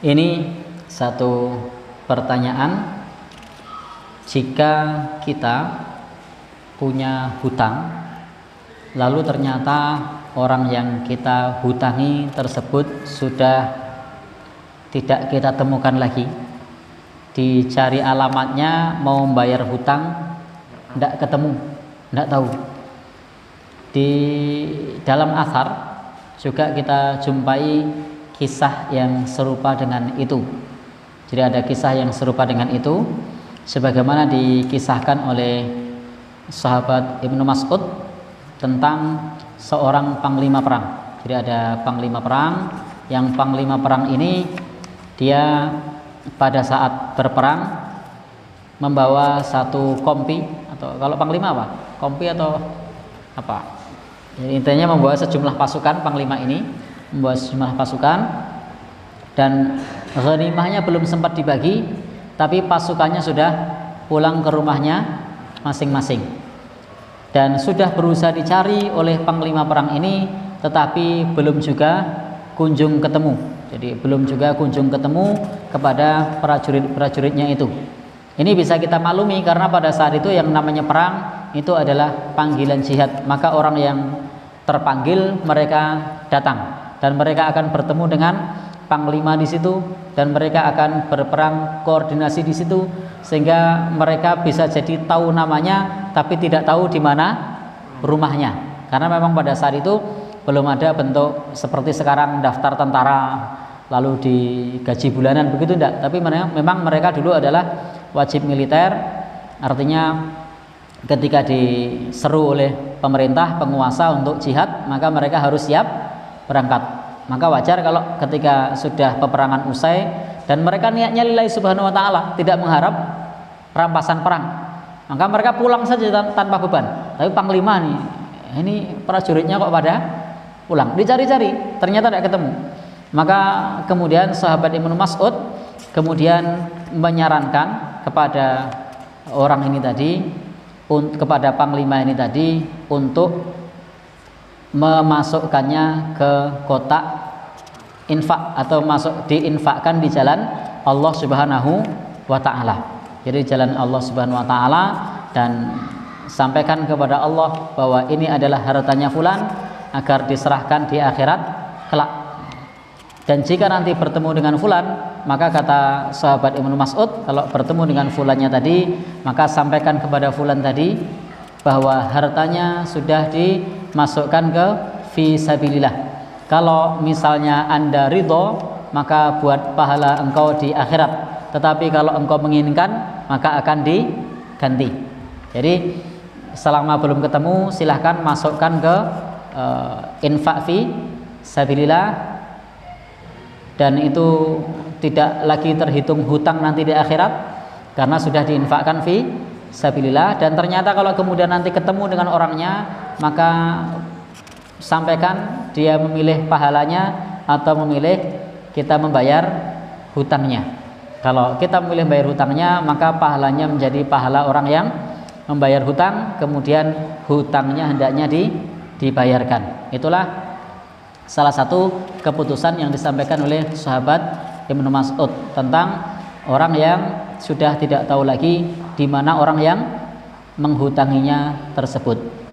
Ini satu pertanyaan, jika kita punya hutang, lalu ternyata orang yang kita hutangi tersebut sudah tidak kita temukan lagi, dicari alamatnya, mau membayar hutang tidak ketemu, tidak tahu. Di dalam athar juga kita jumpai kisah yang serupa dengan itu. Jadi ada kisah yang serupa dengan itu, sebagaimana dikisahkan oleh sahabat Ibnu Mas'ud tentang seorang panglima perang. Jadi ada panglima perang, yang panglima perang ini dia pada saat berperang membawa satu kompi, atau kalau panglima apa? Kompi atau apa? Jadi intinya membawa sejumlah pasukan. Panglima ini membawa sejumlah pasukan dan ghanimahnya belum sempat dibagi, tapi pasukannya sudah pulang ke rumahnya masing-masing dan sudah berusaha dicari oleh panglima perang ini, tetapi belum juga kunjung ketemu. Jadi belum juga kunjung ketemu kepada prajurit-prajuritnya itu. Ini bisa kita maklumi karena pada saat itu yang namanya perang itu adalah panggilan jihad, maka orang yang terpanggil mereka datang dan mereka akan bertemu dengan panglima di situ dan mereka akan berperang koordinasi di situ, sehingga mereka bisa jadi tahu namanya tapi tidak tahu di mana rumahnya, karena memang pada saat itu belum ada bentuk seperti sekarang daftar tentara lalu digaji bulanan, begitu enggak, tapi memang mereka dulu adalah wajib militer. Artinya ketika diseru oleh pemerintah penguasa untuk jihad, maka mereka harus siap berangkat. Maka wajar kalau ketika sudah peperangan usai dan mereka niatnya lillahi subhanahu wa ta'ala, tidak mengharap rampasan perang, maka mereka pulang saja tanpa beban. Tapi panglima nih, ini prajuritnya kok pada pulang, dicari-cari ternyata tidak ketemu. Maka kemudian sahabat Ibnu Mas'ud kemudian menyarankan kepada orang ini tadi, kepada panglima ini tadi, untuk memasukkannya ke kotak infak atau diinfakkan di jalan Allah Subhanahu wa ta'ala. Jadi jalan Allah Subhanahu wa ta'ala, dan sampaikan kepada Allah bahwa ini adalah hartanya fulan agar diserahkan di akhirat kelak. Dan jika nanti bertemu dengan fulan, maka kata sahabat Ibnu Mas'ud, kalau bertemu dengan fulannya tadi, maka sampaikan kepada fulan tadi bahwa hartanya sudah dimasukkan ke fi sabilillah. Kalau misalnya Anda ridho, maka buat pahala engkau di akhirat. Tetapi kalau engkau menginginkan, maka akan diganti. Jadi selama belum ketemu, silahkan masukkan ke infak fi sabilillah, dan itu tidak lagi terhitung hutang nanti di akhirat karena sudah diinfakkan fi sabilillah. Dan ternyata kalau kemudian nanti ketemu dengan orangnya, maka sampaikan dia memilih pahalanya atau memilih kita membayar hutangnya. Kalau kita memilih bayar hutangnya, maka pahalanya menjadi pahala orang yang membayar hutang, kemudian hutangnya hendaknya dibayarkan. Itulah salah satu keputusan yang disampaikan oleh sahabat Ibnu Mas'ud tentang orang yang sudah tidak tahu lagi di mana orang yang menghutanginya tersebut.